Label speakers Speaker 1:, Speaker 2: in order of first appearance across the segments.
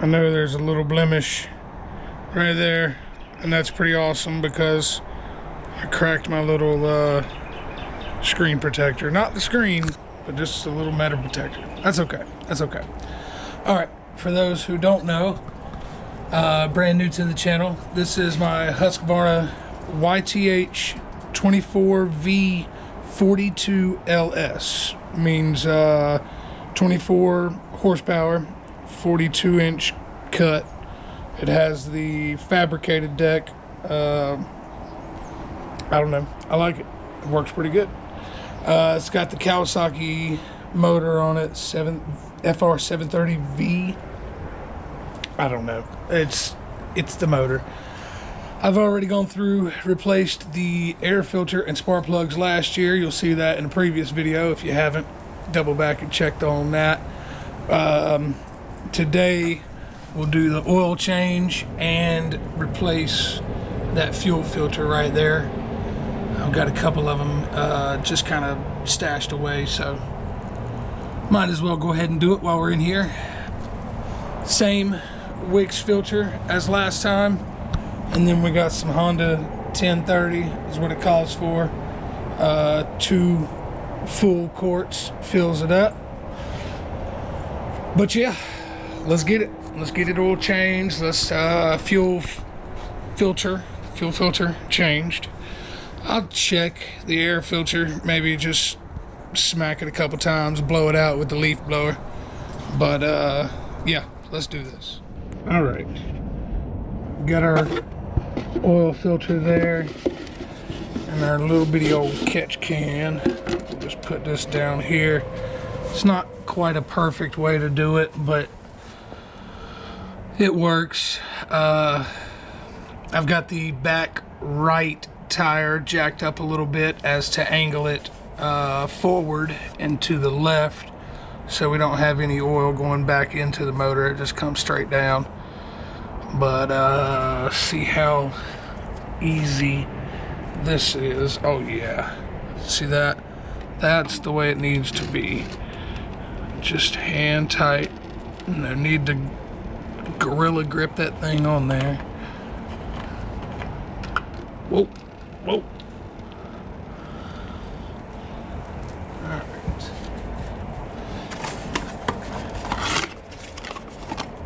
Speaker 1: I know there's a little blemish right there, and that's pretty awesome because I cracked my little screen protector. Not the screen, but just a little metal protector. That's okay. That's okay. All right, for those who don't know, brand new to the channel, this is my Husqvarna YTH24V42LS. Means 24 horsepower, 42-inch cut. It has the fabricated deck. I don't know. I like it. It works pretty good. It's got the Kawasaki motor on it, FR730V. I don't know. It's the motor. I've already gone through, replaced the air filter and spark plugs last year. You'll see that in a previous video. If you haven't, double back and checked on that. Today we'll do the oil change and replace that fuel filter right there. I've got a couple of them just kind of stashed away, so might as well go ahead and do it while we're in here. Same Wix filter as last time, and then we got some Honda 1030 is what it calls for. 2 full quarts fills it up. But yeah, let's get it oil changed. Let's fuel filter changed. I'll check the air filter, maybe just smack it a couple times, blow it out with the leaf blower. But yeah, let's do this. All right, got our oil filter there and our little bitty old catch can. We'll just put this down here. It's not quite a perfect way to do it, but it works. I've got the back right tire jacked up a little bit as to angle it forward and to the left, so we don't have any oil going back into the motor. It just comes straight down. But see how easy this is. Oh yeah, see that? That's the way it needs to be. Just hand tight. No need to gorilla grip that thing on there. Whoa, whoa. Alright.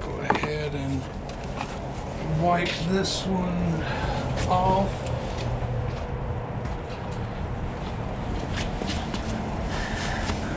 Speaker 1: Go ahead and wipe this one off.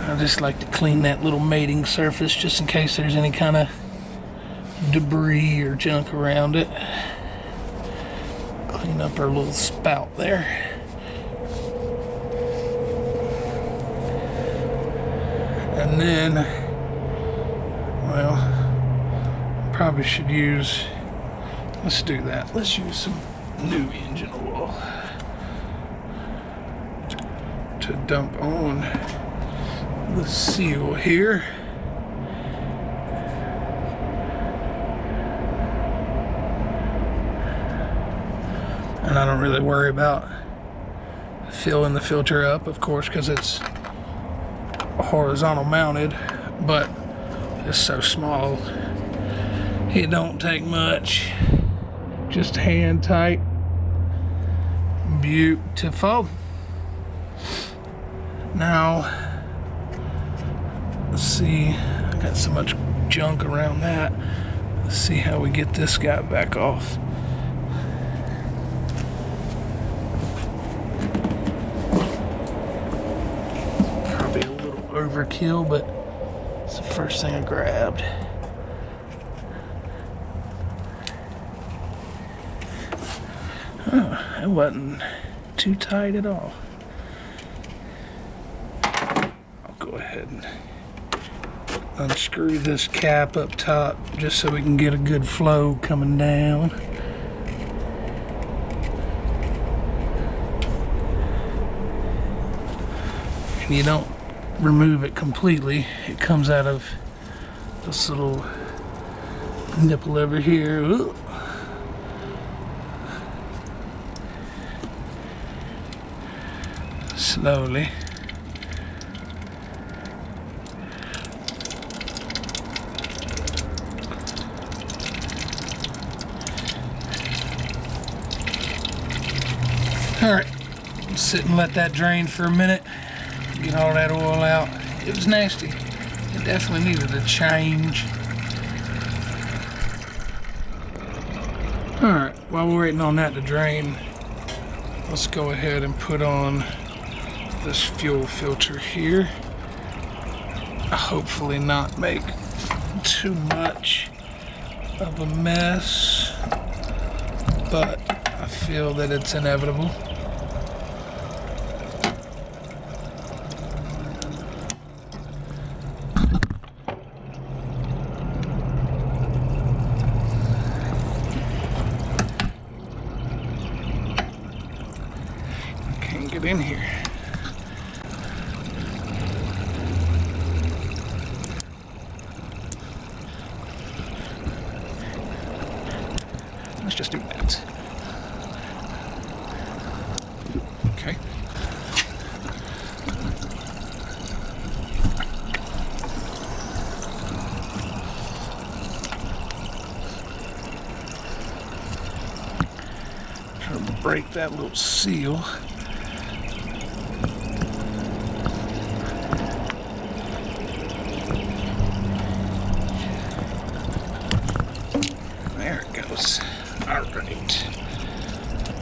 Speaker 1: I just like to clean that little mating surface just in case there's any kind of debris or junk around it. Clean up our little spout there. And then, well, probably should use, let's do that. Let's use some new engine oil to dump on the seal here. And I don't really worry about filling the filter up, of course, because it's horizontal mounted, but it's so small it don't take much. Just hand tight. Beautiful. Now let's see, I got so much junk around that. Let's see how we get this guy back off. Probably a little overkill, but it's the first thing I grabbed. Oh, it wasn't too tight at all. I'll go ahead and unscrew this cap up top just so we can get a good flow coming down. And you don't remove it completely. It comes out of this little nipple over here. Ooh. Slowly. sit and let that drain for a minute, get all that oil out. It was nasty. It definitely needed a change. Alright, while we're waiting on that to drain, let's go ahead and put on this fuel filter here. Hopefully not make too much of a mess, but I feel that it's inevitable. Can't get in here. Let's just do that. Okay. Try to break that little seal. There it goes. All right,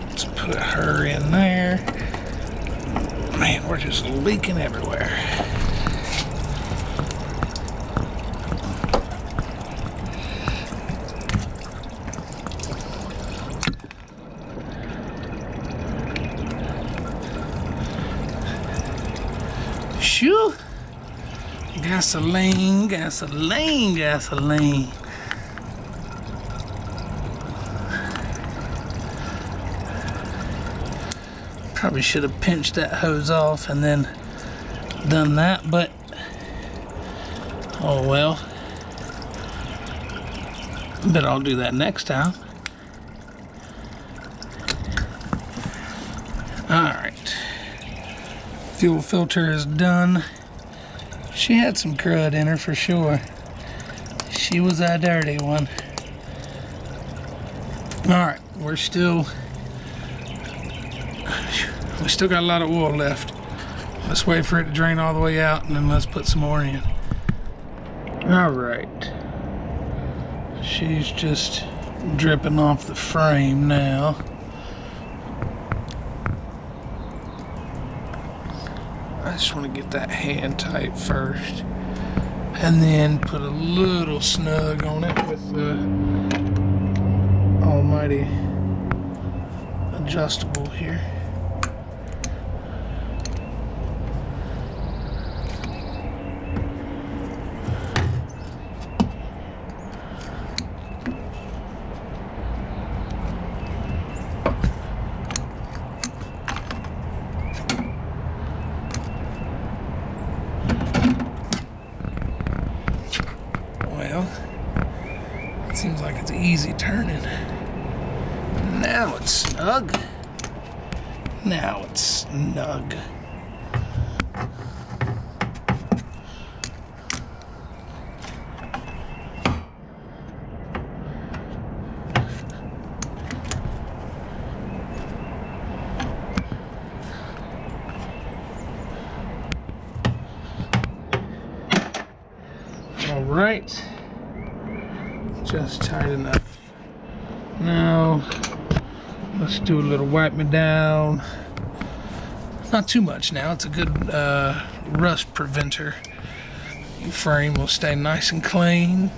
Speaker 1: let's put her in there. Man, we're just leaking everywhere. Shoo! Gasoline, gasoline, gasoline. Probably should have pinched that hose off and then done that, but oh well. Bet I'll do that next time. Alright. Fuel filter is done. She had some crud in her for sure. She was a dirty one. Alright, we still got a lot of oil left. Let's wait for it to drain all the way out and then let's put some more in. Alright. She's just dripping off the frame now. I just want to get that hand tight first. And then put a little snug on it with the almighty adjustable here. Well, it seems like it's easy turning. Now it's snug. Now it's snug. All right, just tight enough. Now let's do a little wipe me down. Not too much now. It's a good rust preventer. Your frame will stay nice and clean.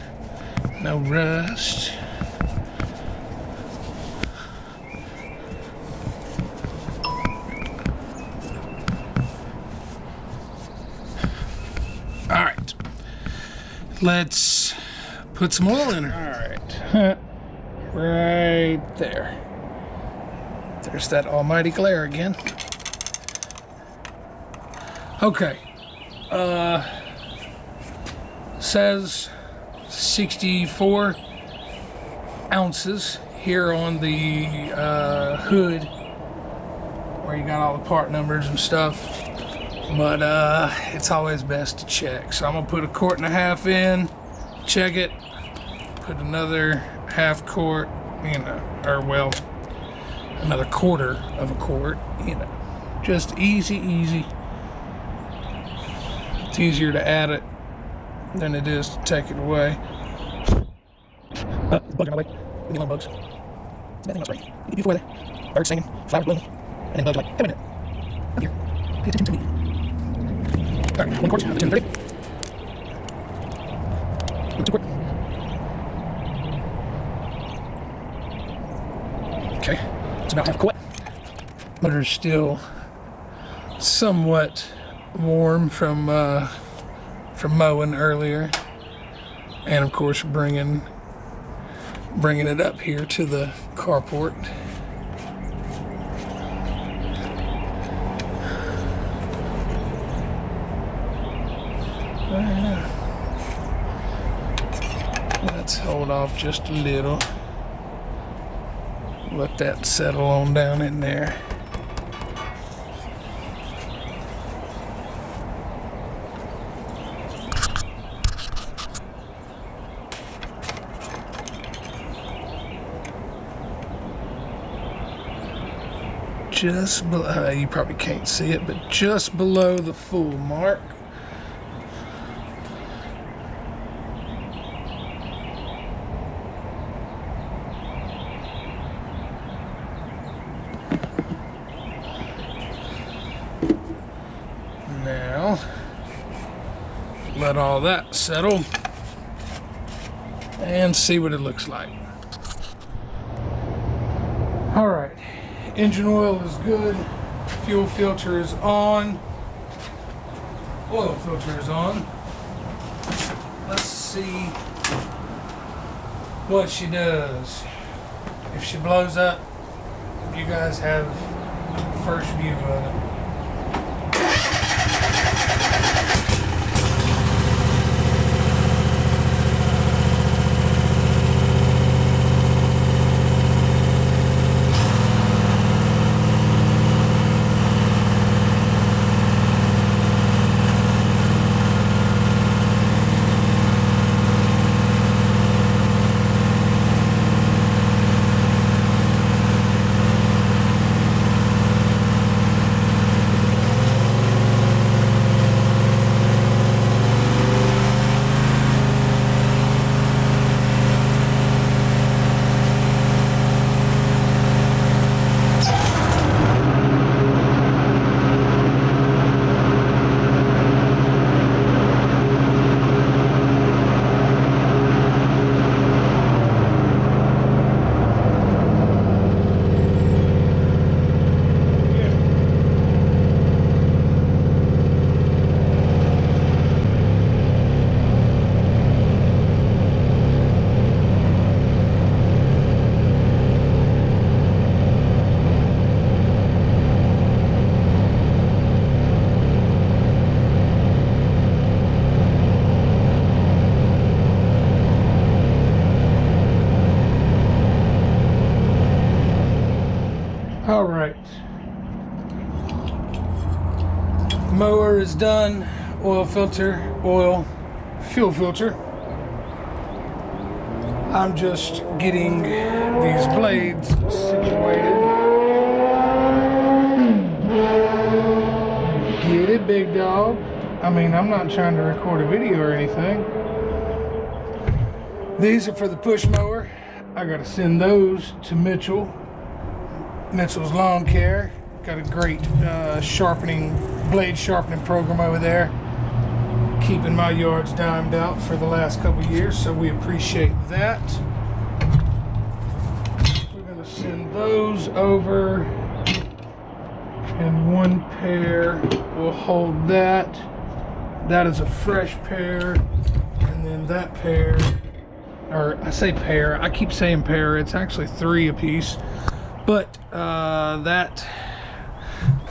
Speaker 1: No rust. All right. Let's put some oil in her. All right. Right there. There's that almighty glare again. Okay. Says 64 ounces here on the hood where you got all the part numbers and stuff, but it's always best to check. So I'm gonna put 1.5 quarts in, check it, put another 1/2 quart, you know, or well, another 1/4 quart, you know. Just easy. It's easier to add it than it is to take it away. Bug in my way. Leave me alone, bugs. It's a bad thing else, right? You beautiful weather. Birds singing, flowers blooming, and then bugs are like, hey, wait a minute. I'm here. Pay attention to me. Alright, 1 quart of the 230. Number 2 quart. Okay, it's about half a quart. Motor's still somewhat warm from mowing earlier, and of course bringing it up here to the carport. Let's hold off just a little. Let that settle on down in there. Just below, you probably can't see it, but just below the full mark. Now, let all that settle and see what it looks like. All right. Engine oil is good, fuel filter is on, oil filter is on. Let's see what she does. If she blows up, you guys have first view of it. All right, mower is done, oil filter, oil, fuel filter. I'm just getting these blades situated. Get it, big dog. I mean, I'm not trying to record a video or anything. These are for the push mower. I gotta send those to Mitchell's Lawn Care. Got a great blade sharpening program over there, keeping my yards dimed out for the last couple of years, so we appreciate that. We're going to send those over, and one pair will hold that. That is a fresh pair, and then that pair, or I say pair, I keep saying pair, it's actually 3 apiece. But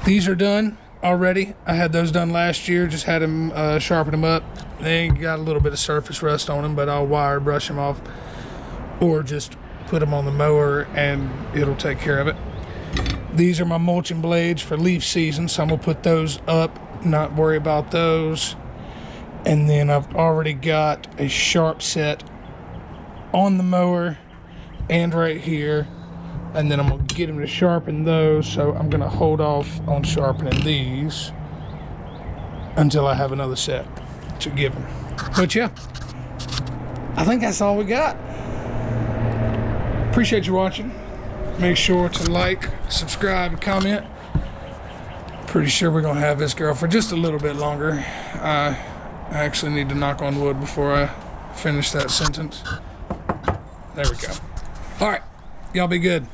Speaker 1: these are done already. I had those done last year, just had them sharpen them up. They got a little bit of surface rust on them, but I'll wire brush them off or just put them on the mower and it'll take care of it. These are my mulching blades for leaf season, so I'm gonna put those up, not worry about those. And then I've already got a sharp set on the mower and right here and then I'm gonna get him to sharpen those, so I'm gonna hold off on sharpening these until I have another set to give him. But yeah, I think that's all we got. Appreciate you watching. Make sure to like, subscribe, and comment. Pretty sure we're gonna have this girl for just a little bit longer. I actually need to knock on wood before I finish that sentence. There we go. All right, y'all be good.